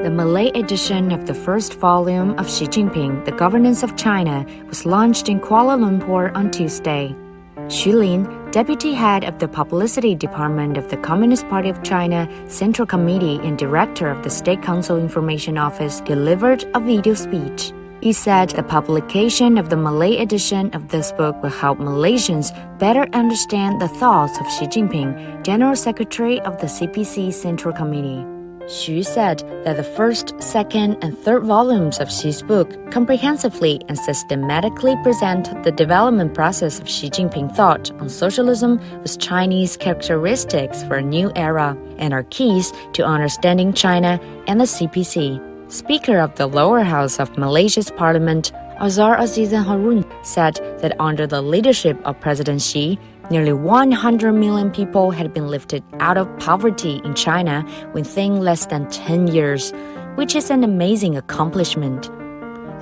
The Malay edition of the first volume of Xi Jinping, The Governance of China, was launched in Kuala Lumpur on Tuesday. Xu Lin, deputy head of the publicity department of the Communist Party of China Central Committee and director of the State Council Information Office, delivered a video speech. He said the publication of the Malay edition of this book will help Malaysians better understand the thoughts of Xi Jinping, General Secretary of the CPC Central Committee. Xu said that the first, second, and third volumes of Xi's book comprehensively and systematically present the development process of Xi Jinping thought on socialism with Chinese characteristics for a new era and are keys to understanding China and the CPC. Speaker of the lower house of Malaysia's parliament, Azhar Azizan Harun, said that under the leadership of President Xi, nearly 100 million people had been lifted out of poverty in China within less than 10 years, which is an amazing accomplishment.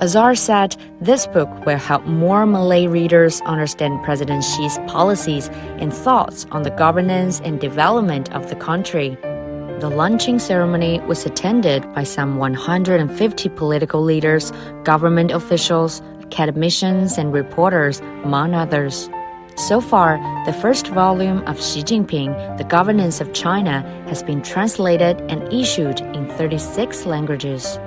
Azhar said this book will help more Malay readers understand President Xi's policies and thoughts on the governance and development of the country. The launching ceremony was attended by some 150 political leaders, government officials, academicians, and reporters, among others. So far, the first volume of Xi Jinping, The Governance of China, has been translated and issued in 36 languages.